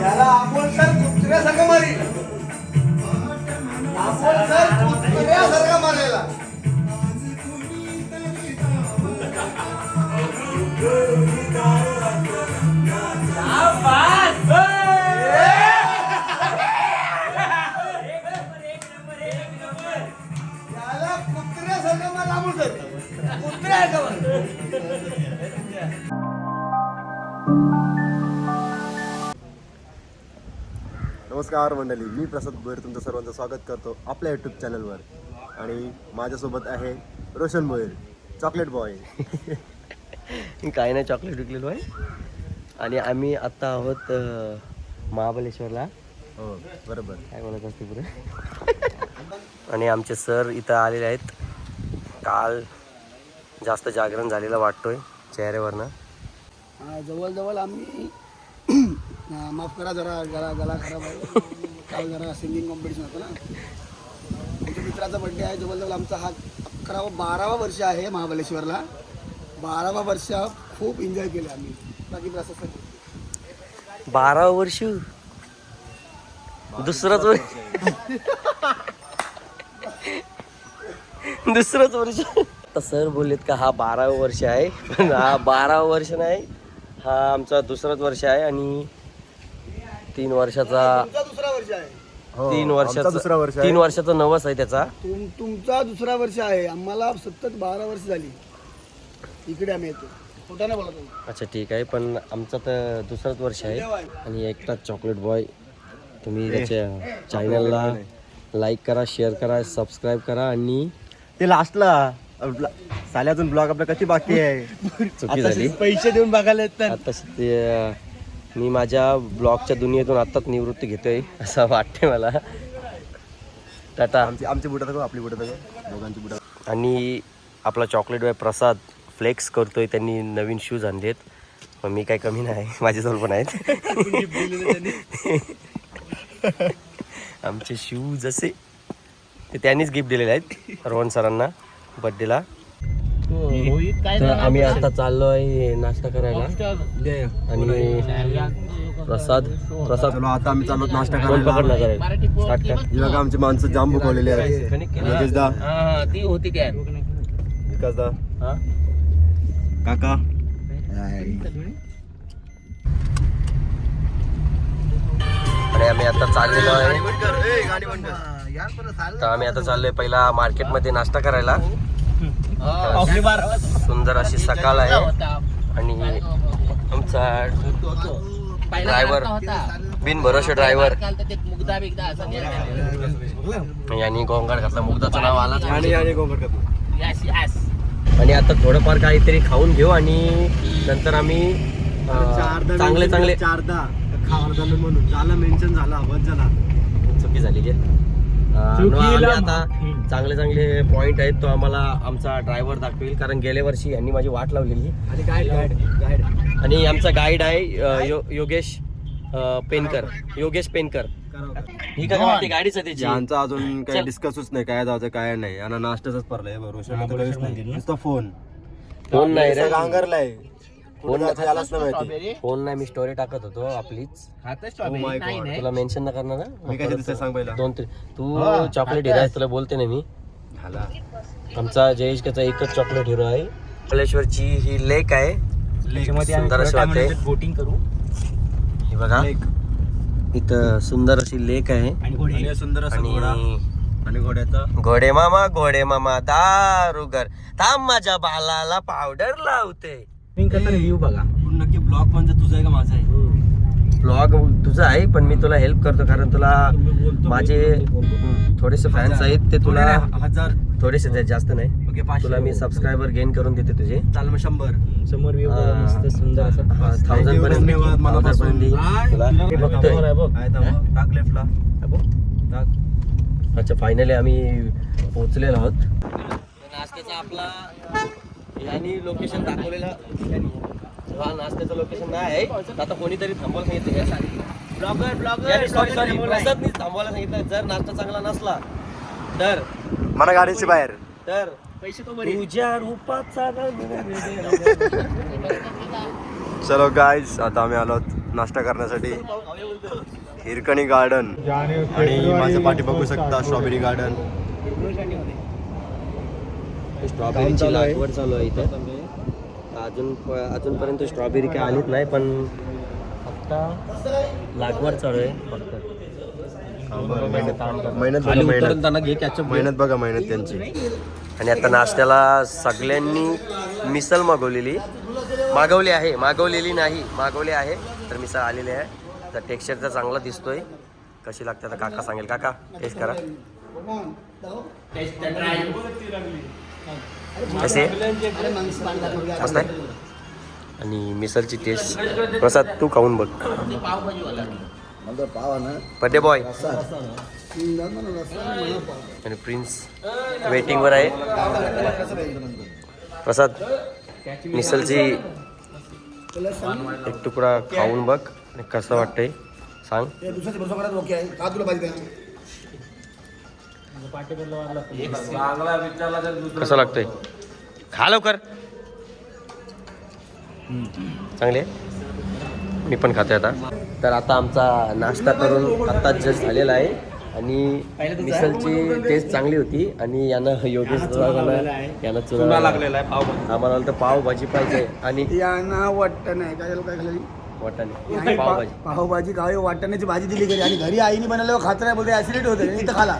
याला आपण सर कुत्र्यासारखं मारी आपण सर कुत्र्यासारखा मारायला याला कुत्र्यासारखं मार आपण सर कुत्र्यासारखं नमस्कार मंडळी, मी प्रसाद भोयर तुमचं सर्वांचं स्वागत करतो आपल्या यूट्यूब चॅनलवर. आणि माझ्यासोबत आहे रोशन भोयर, चॉकलेट बॉय. काय नाही, चॉकलेट विकलेलो आहे. आणि आम्ही आत्ता आहोत महाबळेश्वरला. हो बरोबर, काय म्हणत असते पुढे. आणि आमचे सर इथं आलेले आहेत. काल जास्त जागरण झालेलं वाटतोय चेहऱ्यावरनं. जवळजवळ आम्ही माफ करा जरा गला खराब आहे. काल जरा सिंगिंग कॉम्पिटिशन होतं ना. आमच्या मित्राचा बड्डे आहे. जवळजवळ आमचा हा 12वा वर्ष आहे महाबळेश्वरला. 12वा वर्ष खूप एन्जॉय केले आम्ही. बाकी प्रशासन 12 वर्ष, दुसरंच वर्ष. दुसरंच वर्ष. आता सर बोललेत का हा 12वा वर्ष आहे, पण हा 12वा वर्ष नाही, हा आमचा दुसराच वर्ष आहे. आणि 3 वर्षाचा दुसरा वर्ष आहे. 3 वर्षाचा दुसरा वर्ष आहे. 3 वर्षाचा नवस आहे त्याचा. तुमचा दुसरा वर्ष आहे. आम्हाला सतत 12 वर्ष झाली इकडे आम्ही येतो. खोटाने बोलतो. अच्छा ठीक आहे, पण आमचा तर दुसराच वर्ष आहे. आणि एकटाच चॉकलेट बॉय. तुम्ही त्याच्या चॅनलला लाईक करा, शेअर करा, सबस्क्राईब करा. आणि ते लास्टला साल्यातून ब्लॉग आपला कशी बाकी आहे. चुकी झाली. पैसे देऊन बघायला येतात. आता ते मी माझ्या ब्लॉगच्या दुनियेतून आत्ताच निवृत्ती घेतोय असं वाटते मला. टाटा. आमची बुटं दाखव, आपली बुटं दाखव, दोघांची बुटं. आणि आपला चॉकलेट बॉय प्रसाद फ्लेक्स करतोय. त्यांनी नवीन शूज आणलेत, पण मी काही कमी नाही, माझ्याजवळ पण आहेत. आमचे शूज असे ते त्यांनीच गिफ्ट दिलेले आहेत रोहन सरांना बड्डेला. तर आम्ही आता चाललो आहे नाश्ता करायला. आणि प्रसाद चलो आता आम्ही चाललो नाश्ता कोण पकडला करायला. करेल स्टार्ट कर. ही बघा आमची माणसं जाम भुकवलेली आहेत. योगेश दा, ती होती काय विकास दा, काका. आणि आम्ही आता चाललेलो आहे. तर आम्ही आता चाललोय पहिला मार्केटमध्ये नाश्ता करायला. सुंदर अशी सकाळ आहे. आणि आमचा ड्रायव्हर बिनभरोसे ड्रायव्हर यांनी गोंगाट घातला. मुग्धाचं नाव आलं. आणि आता थोडंफार काहीतरी खाऊन घेऊ आणि नंतर आम्ही चांगले चारदा खावायला झालं म्हणून झालं मेन्शन झाला, बस झाला. चुकी झाली की आम्ही आता चांगले पॉइंट आहेत तो आम्हाला आमचा ड्रायव्हर दाखवेल. कारण गेल्या वर्षी यांनी माझी वाट लावलेली. आणि गाईड आणि आमचा गाईड आहे योगेश पेनकर. ही का गाडी गाडीच त्याची. यांचा अजून काही डिस्कसच नाही, काय जायचं काय नाही. यांना नाश्त्याच पडलाय. नुसतं फोन नाही रे, गांगरलाय. फोन यालाच नाही माहिती. फोन नाही. मी स्टोरी टाकत होतो आपलीच. तुला मेन्शन न करणार मी काय दिसतंय सांग पहिला. 2-3 तू चॉकलेट हिरो आहेस, तुला बोलते ना मी. आमचा जयेशचा एकच चॉकलेट हिरो आहे. महाबळेश्वरची ही लेक आहे. सुंदर अशी वाटते. बोटिंग करू. हे बघा इथं सुंदर अशी लेक आहे. आणि सुंदर असं घोडा. आणि घोडे मामा दारुगर थांब माझ्या बालाला पावडर लावते. व्ह्यू बघा. नक्की ब्लॉग म्हणजे तुझा आहे का माझा आहे. ब्लॉग तुझा आहे, पण मी तुला हेल्प करतो कारण तुला माझे थोडेसे फॅन्स आहेत. ते तुला 1000 थोडेसे जास्त नाही. ओके, 500 तुला मी सबस्क्रायबर गेन करून देते तुझे. चाल मग 100 सुंदर असं 1000 पर्यंत मनापासून तुला बघतोय. टाक लेफ्टला. अच्छा, फायनली आम्ही पोहोचलेलो आहोत. नाश्त्याचा आपला यांनी लोकेशन दाखवलेलं हा नाश्त्याचं लोकेशन नाही आहे. आता कोणीतरी थांबवायला सांगितलं सॉरी प्रसादनी थांबवायला सांगितलं. जर नाश्ता चांगला नसला तर मला गाडीची बाहेर तर पैसे तो तुझ्या रूपाचा चलो गाईज आता आम्ही आलो नाश्ता करण्यासाठी हिरकणी गार्डन आणि माझ्या पाठी बघू शकता स्ट्रॉबेरी गार्डन. स्ट्रॉबेरीची लागवड चालू आहे इथे. अजूनपर्यंत स्ट्रॉबेरी काय आलीच नाही पण आता लागवड चालू आहे फक्त. मेहनत बघा मेहनत त्यांची. आणि आता नाश्त्याला सगळ्यांनी मिसल मागवलेली आहे तर मिसळ आलेली आहे. तर टेक्स्चर तर चांगला दिसतोय. कशी लागते आता काका सांगेल. काका टेस्ट करा कसे मस्त आहे. आणि मिसळची टेस्ट प्रसाद तू खाऊन बघ. बर्थडे बॉय आणि प्रिन्स वेटिंगवर आहे. प्रसाद मिसळची एक तुकडा खाऊन बघ आणि कसं वाटतंय सांग. कसं लागतंय खा लवकर. चांगले मी पण खाते आता. तर आता आमचा नाश्ता करून आता जस्ट झालेला आहे आणि मिसळची टेस्ट चांगली होती. आणि यानं योगेश यानं चुना लागलेला आहे पाव. आम्हाला तर पावभाजी पाहिजे आणि यांना वाटतं नाही काय काय खाल्ली वाटाणे पावभाजी. पावभाजी खावी वाटाण्याची भाजी दिली घरी आणि घरी आईने बनवल्यावर खात नाही बोलते ऍसिडिटी होते इथं खाला.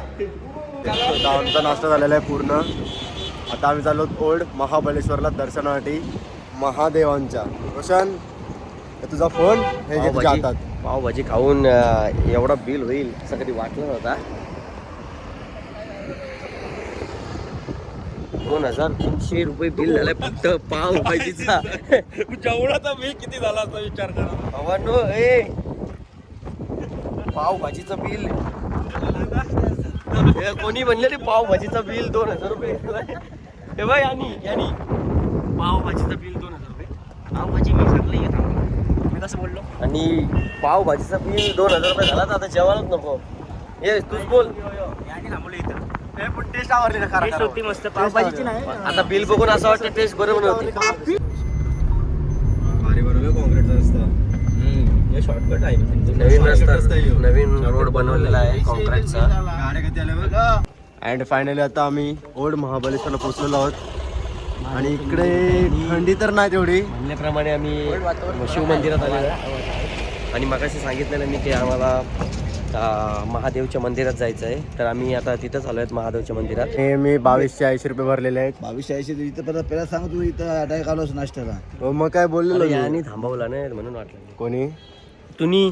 आता आमचा नाश्ता झालेला आहे पूर्ण. आता आम्ही चाललो ओल्ड महाबळेश्वरला दर्शनासाठी महादेवांच्या. रोशन तुझा फोन हे घे तुझ्या हातात. पावभाजी खाऊन एवढा बिल होईल असं कधी वाटलं नव्हता. 2,300 रुपये बिल झालाय फक्त पावभाजीचा. जेवणाचा बिल किती झाला असता विचार करा. पावभाजीचं बिल कोणी म्हणले रे पावभाजीचं बिल 2,000 रुपये. हे बाय आणि पावभाजीचं बिल 2,000 रुपये. पावभाजी मी सांगलं मी कसं बोललो. आणि पावभाजीचं बिल 2,000 रुपये झाला तर आता जेवायलाच नको. हे तूच बोल. पण टेस्ट आवडली ना होती मस्त पावभाजीची नाही. आता बिल बघून असं वाटतं टेस्ट बरोबर नव्हती. शॉर्टकट आहे. नवीन रस्ता नवीन रोड बनवलेला आहे कॉन्क्रीटचा. अँड फायनली आता आम्ही ओल्ड महाबळेश्वरला पोहोचलेलो आहोत. आणि इकडे थंडी तर नाही तेवढी. म्हणल्याप्रमाणे आम्ही शिवमंदिरात आलेलो आहे. आणि मगाशी सांगितलेलं मी की आम्हाला महादेवच्या मंदिरात जायचं आहे. तर आम्ही आता तिथंच आलो आहेत महादेवच्या मंदिरात. हे मी 2280 रुपये भरलेले आहेत. 2280 इथं पहिला सांग तू इथं अटॅक आलोस नाश्त्याला. हो मग काय बोललेलो मी. आणि थांबवला नाही म्हणून वाटलं कोणी तुम्ही.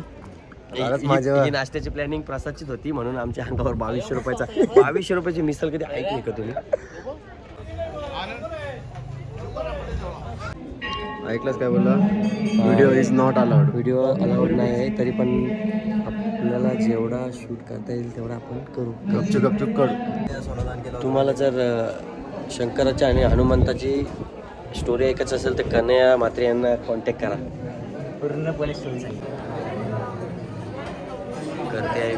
माझ्या ही नाश्त्याची प्लॅनिंग प्रसादचीच होती म्हणून आमच्या अंगावर 2200 रुपयाचा 2200 रुपयाची मिसल कधी ऐकली का तुम्ही. ऐकलंच काय बोलला. Video is not allowed. Video allowed नाही आहे तरी पण आपल्याला जेवढा शूट करता येईल तेवढा आपण करू. गपचूप करू. तुम्हाला जर शंकराच्या आणि हनुमंताची स्टोरी ऐकायची असेल तर कन्हैया म्हात्रे यांना कॉन्टॅक्ट करा. पूर्णपणे स्टोरी सांगितली करते आहे.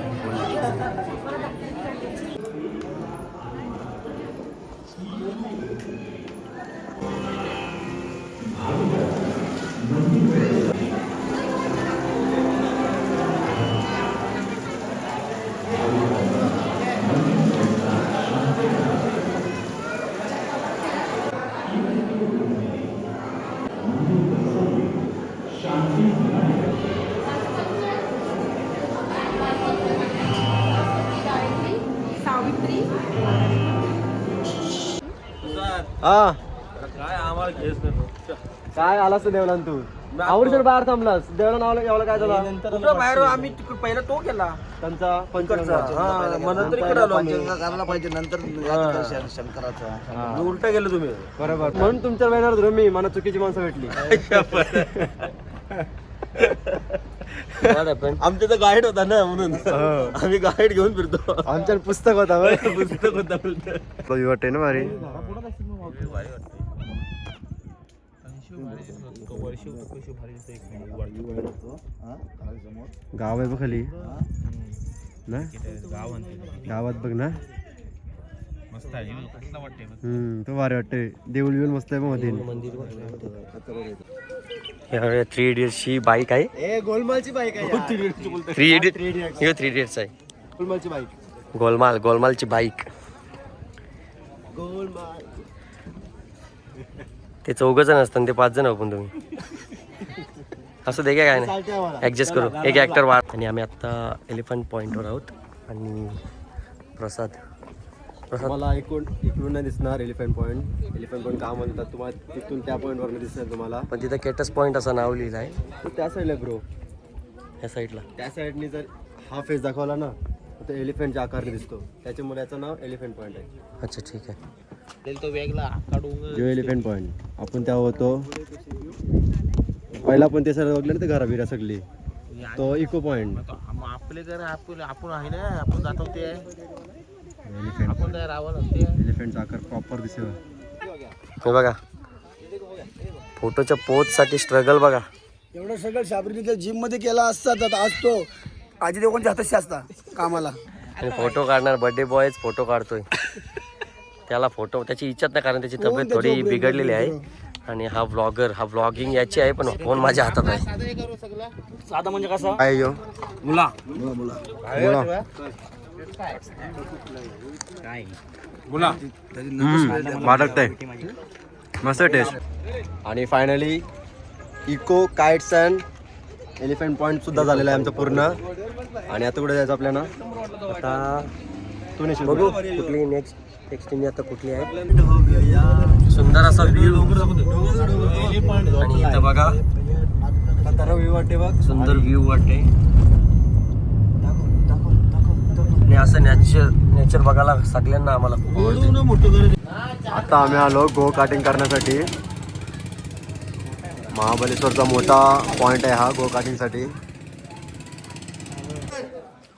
हा काय आम्हाला घेस नाही. काय आलास देवलान तू. आवडीचं बाहेर थांबलास. देवला नावला एवढं काय झालं बाहेर आम्ही पहिला तो केला त्यांचा करायला पाहिजे नंतर शंकराचा. उलटा गेलो तुम्ही. बरोबर म्हणून तुमच्या बॅनर धरून मी मला चुकीची माणसं भेटली. आमच्या तर गाईड होता ना म्हणून आम्ही गाईड घेऊन फिरतो. आमच्या पुस्तक होता. पुस्तक होता वाटते ना भारी. गाव आहे बघ खाली ना, गावात बघ ना. मस्त आहे कसला वाटते तो भारी वाटते. देऊळ बिऊल मस्त आहे मध्ये. मंदिर 3 इडियट्सची बाईक आहे. गोलमालची बाईक आहे. 3 इडियट्स आहे. गोलमालची बाईक. गोलमालची बाईक. गोलमाल. ते 4 जण असतात, ते 5 जण आपण तुम्ही असं दे काय नाही, ऍडजस्ट करू. एक ऍक्टर वाढ. आणि आम्ही आता एलिफंट पॉइंटवर आहोत. आणि प्रसाद तुम्हाला इकडून नाही दिसणार एलिफंट पॉईंट. एलिफंट पॉईंट का म्हणतात तुम्हाला, तिथून त्या पॉईंटवर दिसणार तुम्हाला. पण तिथं केटस पॉइंट असं नाव लिहिलं आहे. तो त्या साईडला ब्रो, या साईडला. त्या साईडनी जर हा फेस दाखवला ना तर एलिफंटच्या आकाराने दिसतो. त्याच्यामुळे याचं नाव एलिफंट पॉईंट आहे. अच्छा ठीक आहे. तो वेगळा काढून जो एलिफंट पॉईंट आपण त्या होतो पहिला, पण ते सर बघलं ना ते घराबिरा सगळी. तो इको पॉईंट. आपले घर आपण आहे ना, आपण जातो ते एलिफंट. आपण काय राहावं लागते. एलिफंटचा आकार प्रॉपर दिसेल. हे बघा, फोटोच्या पोजसाठी स्ट्रगल बघा. एवढं सगळं शाबरीने त्या जिम मध्ये केला असता तर आज तो आजी देवकोनच्या हाताशी असता कामाला. आणि फोटो काढणार बर्थडे बॉयच फोटो काढतोय. त्याला फोटो त्याची इच्छाच नाही, कारण त्याची तब्येत थोडी बिघडलेली आहे. आणि हा व्लॉगिंग याची आहे, पण फोन माझ्या हातात आहे. साधा म्हणजे कसं काय यो मुला वाटतंय मस्त टेस्ट. आणि finally eco kites and elephant point सुद्धा झालेला आहे आमचं पूर्ण. आणि आता कुठे जायचं आपल्याला, आता तू नाही बघू कुठली नेक्स्ट आता कुठली आहे. सुंदर असा व्ह्यू. आणि इथं बघा व्ह्यू वाटते बघ. सुंदर व्ह्यू वाटते. आणि असं नेचर बघायला सगळ्यांना आम्हाला खूप आवडते. आता आम्ही आलो गो कार्टिंग करण्यासाठी. महाबळेश्वरचा मोठा पॉइंट आहे हा गो कार्टिंग साठी.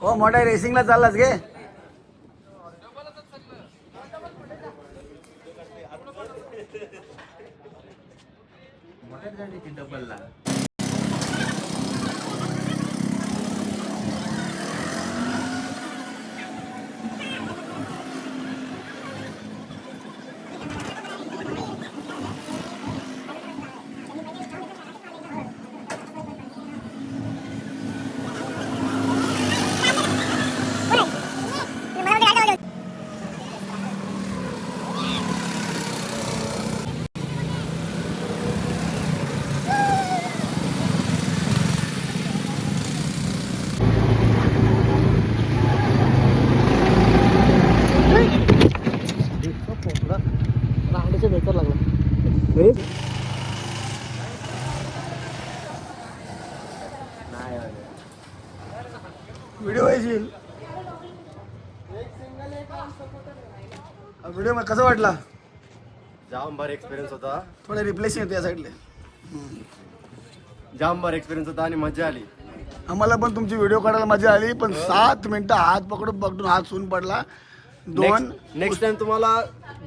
हो मोठ्या रेसिंगला चाललास गे. व्हिडिओ येईल. व्हिडिओ कसा वाटला? जाम भारी एक्सपिरियन्स होता. थोडे रिप्लेस येतो या साईडले. जाम भारी एक्सपिरियन्स होता आणि मजा आली. आम्हाला पण तुमची व्हिडिओ काढायला मजा आली. पण 7 मिनिटं हात पकडून हात सून पडला. नेक्स्ट टाइम तुम्हाला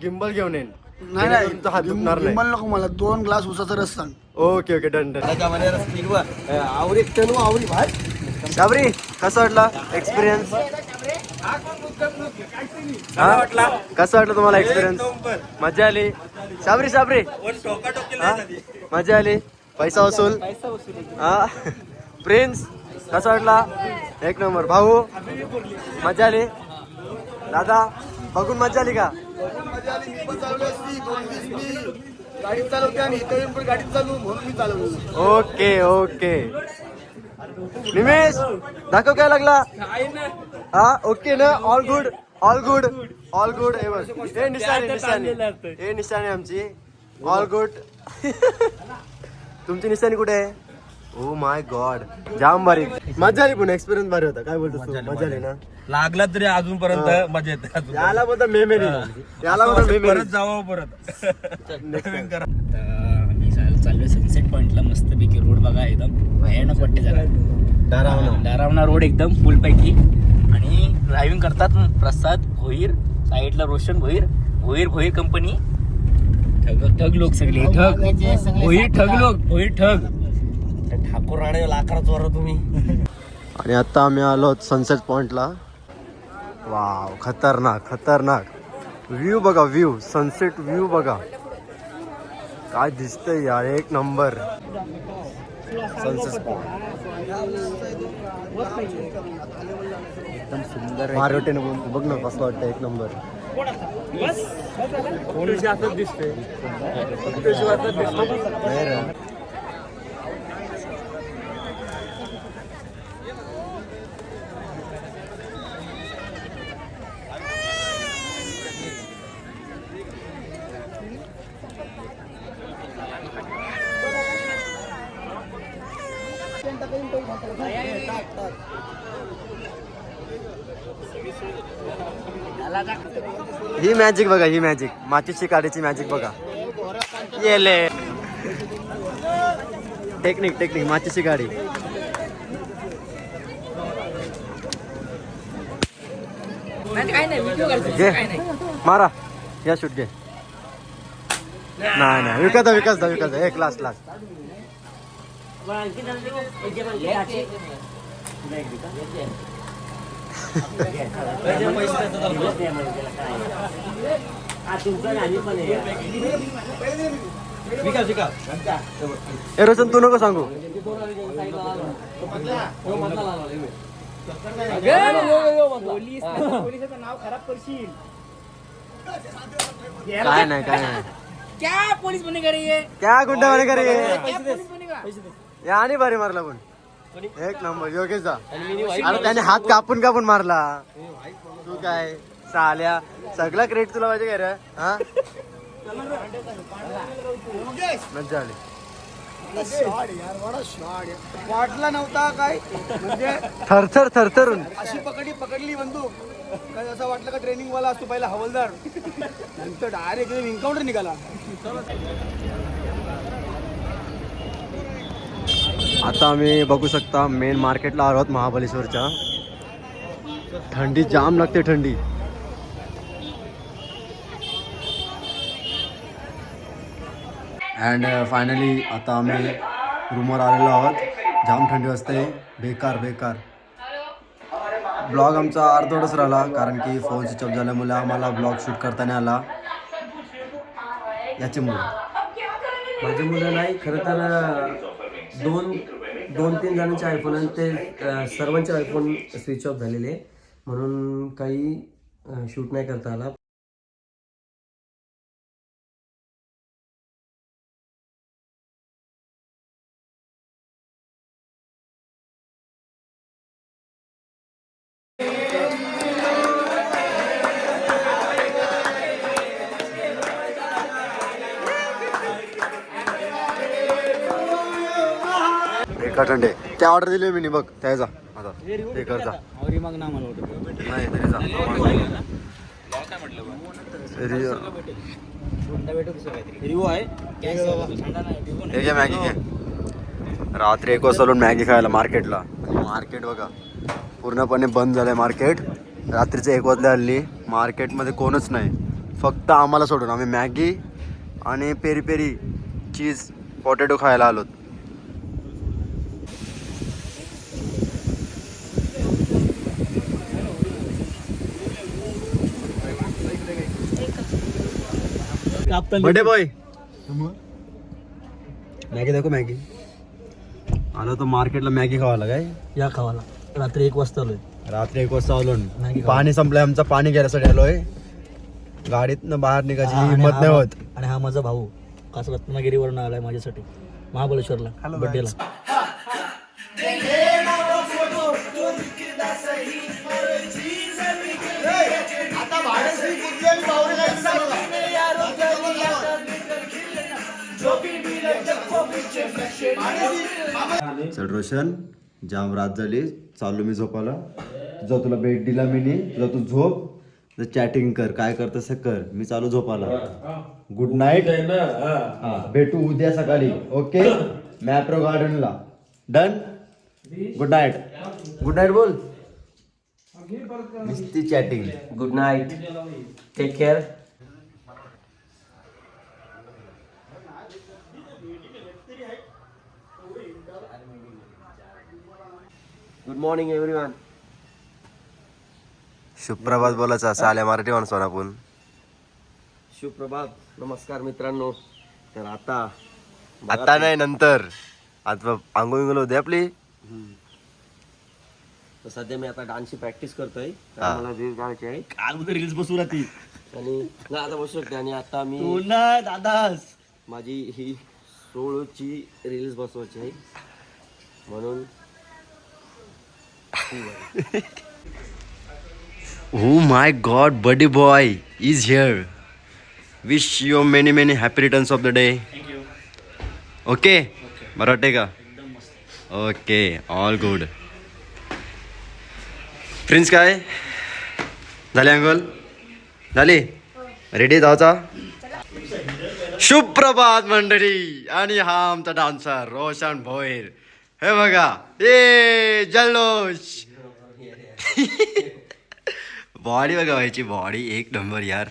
गिम्बल घेऊन येईन. नाही तुमचा हात दुखणार नाही. गिम्बल नको मला. 2 ग्लास उसाचा रस सांग. Okay done. शाबरी कसं वाटला एक्सपिरियन्स? कसं वाटलं तुम्हाला एक्सपिरियन्स? मजा आली? शाबरी मजा आली? पैसा वसूल. प्रिन्स कसं वाटला? एक नंबर. भाऊ मजा आली? दादा बघून मजा आली का? मजा आली. मी पण चालवली असती. 2 दिवस मी गाडी चालवते आणि इथे येऊन पण गाडी चालू म्हणून मी चालवली. ओके निमेश दाखव काय लागला. हा ओके ना. All good. हे निशाणी आमची. All good. तुमची निशाणी कुठे आहे? ओ माय गॉड जाम भारी मजा आली. पण एक्सपिरियन्स भारी होता. काय बोलतोस तू? मजा आली ना? लागला तरी अजूनपर्यंत मजा येते. याला बोलता मेमरी. परत जावं परत. आम्ही चाललोय सनसेट पॉइंटला. मस्तपैकी रोड बघा, एकदम भयानक वाटते जरा. डरावना रोड एकदम फुल पैकी. आणि ड्रायव्हिंग करतात प्रसाद भोईर, साईडला रोशन भोईर कंपनी. ठग लोक सगळे ठग होई ठग लोक होई ठग ठाकूर राणे लाकडा चोरा तुम्ही. आणि आता आम्ही आलो सनसेट पॉइंटला. वाव, खतरनाक खतरनाक व्ह्यू बघा, व्ह्यू सनसेट व्ह्यू बघा काय दिसतंय यार, एक नंबर सनसेट पॉइंट. एकदम सुंदर मारवटेने बघ ना कसं वाटतं, एक नंबर. दिसते नाही रे. ही मॅजिक बघा, ही मॅजिक माचीची काडीची मॅजिक बघा. येले टेक्निक टेक्निक माचीची गाडी. घे मारा या शूट घे. नाही नाही विकत विकत विकत एक लास्ट लास्ट. ए रोशन तू नको सांगू. पोलिसाचं नाव खराब करशील. काय नाही काय नाही. क्या पोलीस बने का रही है? क्या गुंडा वाले करे क्या पोलीस बनेगा? या आणि भारी मारला पण एक नंबर योगेशचा. अरे त्याने हात कापून कापून मारला. तू काय साल्या सगळा क्रेडिट तुला पाहिजे काय रे. हा मज्जा आली. शॉट यार, वडा शॉट वाटला नव्हता काय म्हणजे थरथर थरथरून. अशी पकडली बंदूक काय असं वाटलं का ट्रेनिंग वाला असतो पहिला हवालदार, नंतर डायरेक्ट एन्काउंटर निघाला. आता आम्ही बघू शकता मेन मार्केटला आलो आहोत महाबळेश्वरच्या. थंडी जाम लागते थंडी. अँड फायनली आता आम्ही रूमवर आलेलो आहोत. जाम थंडी वाजते, बेकार बेकार. ब्लॉग आमचा अर्धवटच राहिला कारण की फोन स्विच ऑफ झाल्यामुळे आम्हाला ब्लॉग शूट करता नाही आला याच्यामुळे. माझे मुलं नाही खरं तर दोन तीन जणांचे आयफोन आणि ते सर्वांचे आयफोन स्विच ऑफ झालेले म्हणून काही शूट नाही करता आला. एका थंडे त्या ऑर्डर दिली मी बघ त्याचा आता ते करता मग ना मला वाटतं नाही तरी जा. हे घे मॅगी घे. रात्री 1 वाजता आलो मॅगी खायला मार्केटला. मार्केट बघा पूर्णपणे बंद झालंय मार्केट. रात्रीचे 1 वाजले हल्ली मार्केटमध्ये कोणच नाही, फक्त आम्हाला सोडून. आम्ही मॅगी आणि पेरी पेरी चीज पोटॅटो खायला आलोत. बर्थडे बॉय मॅगी दाखव. मॅगी आलो तर मार्केटला मॅगी खावाला काय या खावाला रात्री 1 वाजता आलोय. रात्री 1 वाजता आलो. पाणी संपलंय आमचं, पाणी घ्यायसाठी आलोय. गाडीतनं बाहेर निघायची हिंमत नाही होत. आणि हा माझा भाऊ खास रत्नागिरीवरून आलाय माझ्यासाठी महाबळेश्वरला बर्थडेला. चल रोशन जाम रात झाली, चाललो मी झोपायला. तुला बेड दिला मी नी, तुझा तू झोप, चॅटिंग कर, काय करतस कर. मी चालू झोपायला. Good night. भेटू उद्या सकाळी. ओके मॅप्रो गार्डनला. Done. Good night. Good night बोल. नुसती chatting. Good night, take care. Good morning everyone. सुप्रभात बोलायचं असं आल्या मराठी माणसावर आपण. सुप्रभात, नमस्कार मित्रांनो. तर आता आता नाही नंतर. आता आंघोळ विंगोळ होते आपली. तर सध्या मी आता डान्सची प्रॅक्टिस करतोय. तर हा. मला रील काढायची आहे काल उद्या रील्स बसू राहती आणि नाही आता बसू शकते. आणि आता मी ना दादास माझी ही सोळोची रील्स बसवायची आहे म्हणून. Oh my God, buddy boy is here. Wish you many happy returns of the day. Thank you. Okay? बरं वाटते का? Okay, all good. प्रिन्स काय झाले अंगोल झाली रेडी जायचा. सुप्रभात मंडळी. आणि हा आमचा डान्सर रोशन भोईर. हे बघा ए जल्लोष. बॉडी बघा व्हायची बॉडी एक नंबर यार.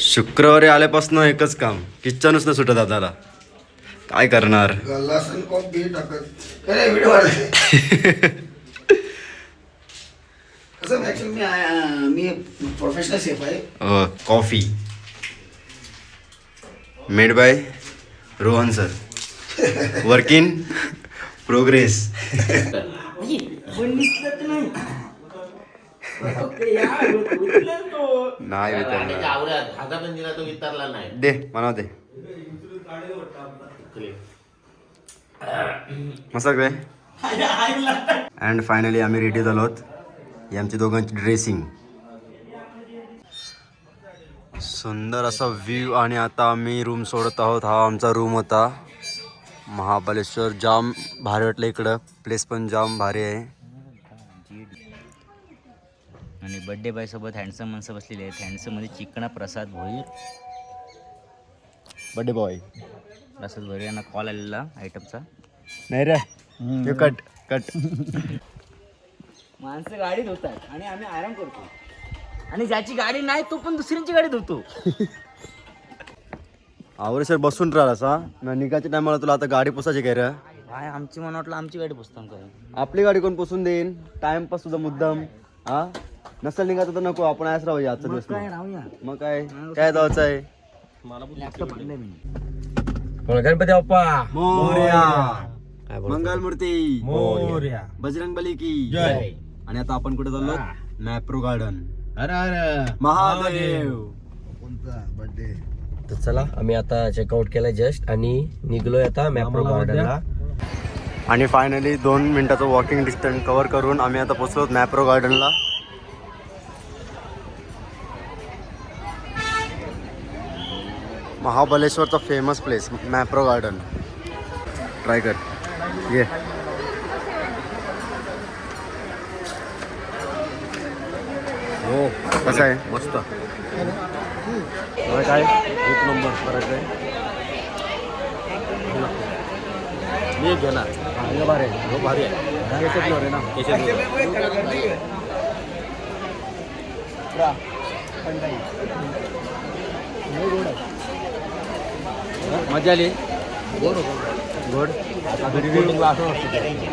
शुक्रवारी आल्यापासून एकच काम, किचनच न सुटत दादाला. काय करणार. लसूण कॉफी टाकत अरे व्हिडिओ कसं ऍक्च्युअली मी प्रोफेशनल शेफ आहे. Coffee made by Rohan sir. Work in progress. नाही दे म्हणा दे मस्त काय. अँड फायनली आम्ही रेडी झालो आहोत. ही आमची दोघांची ड्रेसिंग. सुंदर असा व्ह्यू. आणि आता आम्ही रूम सोडत आहोत. हा आमचा रूम होता. महाबळेश्वर जाम भारी वाटलं इकडं. प्लेस पण जाम भारी आहे. आणि बर्थडे बॉय सोबत हँडसम माणसं बसलेली आहेत. हँडसम मध्ये चिकणा प्रसाद भोईर. बर्थडे बॉय प्रसाद भोईर यांना कॉल आलेला आयटमचा. नाही रे कट कट. माणसं गाडी धुतात आणि आम्ही आराम करतो. आणि ज्याची गाडी नाही तो पण दुसऱ्यांची गाडी धुतो. आवरेसर बसून राहिला असा निघायच्या टायमाला. तुला आता गाडी पुसायची काय रे. काय आमची मन वाटलं आमची गाडी पुसताना करा. आपली गाडी कोण पुसून देईन. टाइमपास सुद्धा मुद्दाम. हा नसेल निघायचं तर नको. आपण आहेच राहूया आजचा दिवस. काय राहूया. मग काय काय जायचं आहे. लॅपटॉप आणलंय मी. गणपती बाप्पा मोरया. काय बोलतो? मंगलमूर्ती मोरया. बजरंग बली की जय. आणि आता आपण कुठे चाललो. मॅप्रो गार्डन. अरे अरे महादेव. कोणता बर्थडे. तर चला आम्ही आता चेकआउट केलं जस्ट आणि निघलोय आता मॅप्रो गार्डनला. आणि फायनली 2 मिनिटाचं वॉकिंग डिस्टन्स कव्हर करून आम्ही आता पोहोचलो मॅप्रो गार्डनला. महाबळेश्वरचा famous place Mapro garden. Try कर ये. हो कसं आहे. मस्त. काय एक नंबर फरक आहे. मी एक घेणार. हे भारी आहे. हो भारी आहे. केशर फ्लेवर आहे ना. केशर मजा आली. गोड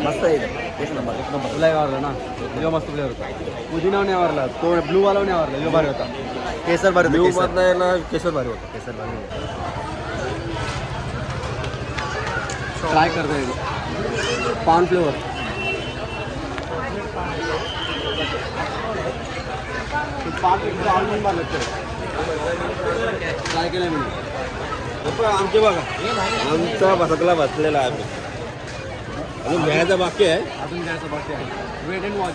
मस्त आहे. एक नंबर एक नंबर. तुला आवडला ना. जो मस्त फ्लेवर होता. पुदिना नाही आवडला. तो ब्लू वाला नाही आवडला. जो भारी होता. केसर भारी होता. ब्ल्यू केसर. मधला आहे ना केशर भारी होतं. केसर भारी होता. ट्राय करता येईल. पान फ्लेवर. ट्राय केलं मी. आमचे बघा आमचा बसकला बसलेला आहे. अजून घ्यायचा बाकी आहे. अजून घ्यायचं बाकी आहे. Weight and watch.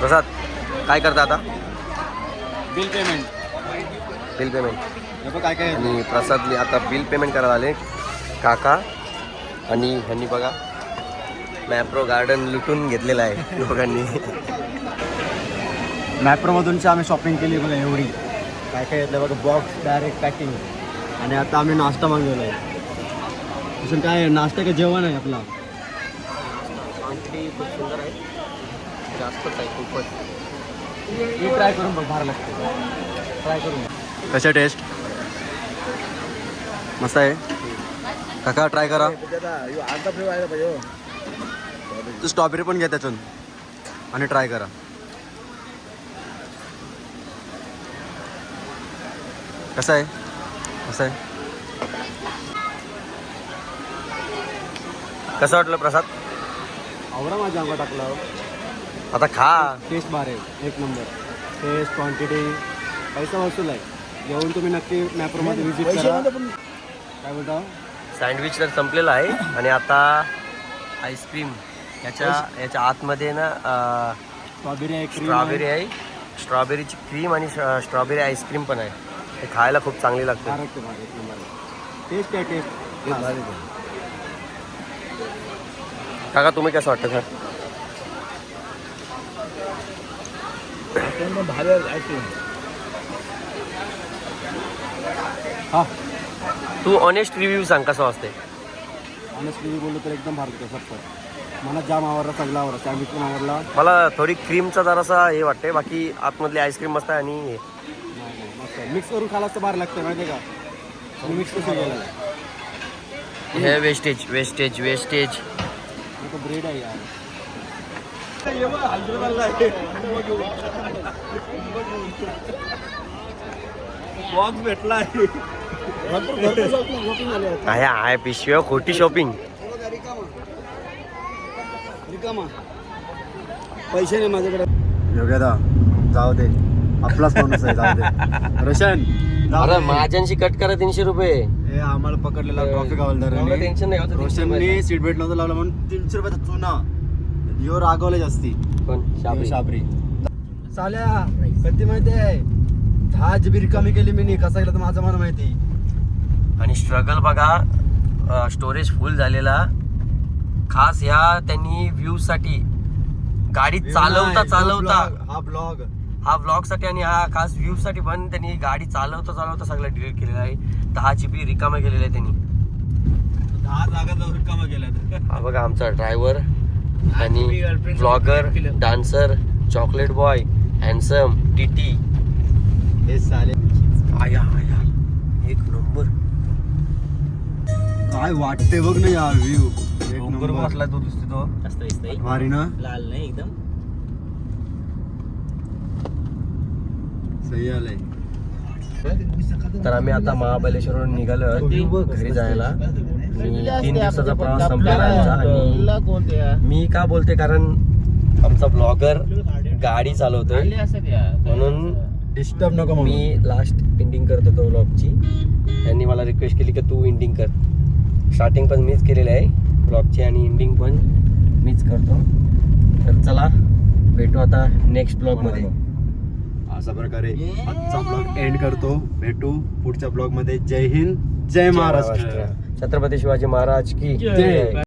प्रसाद काय करता आता. Bill payment. Bill payment. काय काय आणि प्रसादली आता बिल पेमेंट करायला आले काका. आणि ह्यांनी बघा मॅप्रो गार्डन लुटून घेतलेलं आहे दोघांनी. मॅप्रोमधूनची आम्ही शॉपिंग केली बघा एवढी. काय काय घेतलं बघा. Box direct packing. आणि आता आम्ही नाश्ता मागवला आहे. तसं काय नाश्ता का जेवण आहे आपला. क्वांटिटी खूप सुंदर आहे. जास्तच आहे खूपच. ही ट्राय करून बघ. भारी लागते. ट्राय करून बघ. कशा टेस्ट मस्त आहे. काका ट्राय करा. आता फ्लेवर आहे पाहिजे. तू स्ट्रॉबेरी पण घ्या त्यातून आणि ट्राय करा. कसं आहे कसं आहे कसं वाटलं प्रसाद? आवडा माझ्या आंबा टाकला. आता खा. टेस्ट बार आहे, एक नंबर. टेस्ट, क्वांटिटी, पैसा वसूल आहे. येऊन तुम्ही नक्की मॅप्रोमध्ये व्हिजिट करा. पैशामध्ये पण काय बोलता? सँडविच तर संपलेला आहे आणि आता आईस्क्रीम याच्या आतमध्ये ना स्ट्रॉबेरी आहे, क्रीम स्ट्रॉबेरी आहे, स्ट्रॉबेरीची क्रीम आणि स्ट्रॉबेरी आईस्क्रीम पण आहे. हे खायला खूप चांगली लागते. एक नंबर. टेस्ट आहे, टेस्ट. काका तुम्ही कसं वाटतं सर? भारी आईस्क्रीम. हा, तू ऑनेस्ट रिव्ह्यू सांग कसं असते. ऑनेस्टली बोललो तर एकदम भारी होतं फक्त. मला जाम आवडला, चांगला आवडला, सँडविच पण आवडला. मला थोडी क्रीमचा जरासा हे वाटते, बाकी आतमधली आईस्क्रीम मस्त आहे. आणि नाही मस्त मिक्स करून खायला तर भारी लागतं माहिती आहे का. आणि मिक्स कसं गेलं हे वेस्टेज वेस्टेज वेस्टेज. तो ब्रेड आहे यार. बॉक्स भेटला आहे. भरपूर शॉपिंग झाले आहेत. आहे आहे पिशव्या खोटी शॉपिंग. हे बघा, रिकामा पैसे नाही माझ्याकडे. योग्यदा जाऊ दे, आपलाच माणूस आहे, जाऊ दे. रोशन अरे माझ्यांशी कट करा 300 रुपये. हे आम्हाला पकडलेला ट्रॉफिक हवालदाराने. टेन्शन नाही होतं. रोशनने सीट बेल्ट नव्हतं लावला म्हणून 300 रुपयाचा चुना. यो रागवले जास्ती. पण शाबरी. शाबरी चाल्या कधी माहिती आहे 10 GB रिकामी केली मी. कसा गेला तर माझं मला माहिती. आणि स्ट्रगल बघा, स्टोरेज फुल झालेला. खास ह्या त्यांनी व्ह्यूज साठी गाडी चालवता हा ब्लॉग साठी आणि हा खास व्ह्यूज साठी पण त्यांनी गाडी चालवता सगळं डिलीट केलेलं आहे. 10 GB रिकामा केलेलं आहे त्यांनी. 10 जागा रिकामा केल्या. हा बघा आमचा ड्रायव्हर आणि blogger, dancer, chocolate boy, handsome, TT. हे साले आया आया एक नंबर. काय वाटते बघ ना यार व्ह्यू. डोंगर बसला तो दिसतो तो. जास्त दिसतंय. भारी ना. लाल नाही एकदम. सही आलंय. तर आम्ही आता महाबळेश्वरवरून निघालो घरी जायला. आणि 3 दिवसाचा प्रवास संपलेला आहे आमचा. आणि मी का बोलते कारण आमचा ब्लॉगर गाडी चालवतोय म्हणून डिस्टर्ब नको म्हणून. मी लास्ट एंडिंग करत होतो ब्लॉगची. त्यांनी मला रिक्वेस्ट केली की तू एंडिंग कर. स्टार्टिंग पण मीच केलेली आहे ब्लॉगची आणि एंडिंग पण मीच करतो. तर चला भेटू आता नेक्स्ट ब्लॉगमध्ये. अशा प्रकारे आजचा ब्लॉग एंड करतो. भेटू पुढच्या ब्लॉग मध्ये. जय हिंद, जय महाराष्ट्र. छत्रपती शिवाजी महाराज की जय.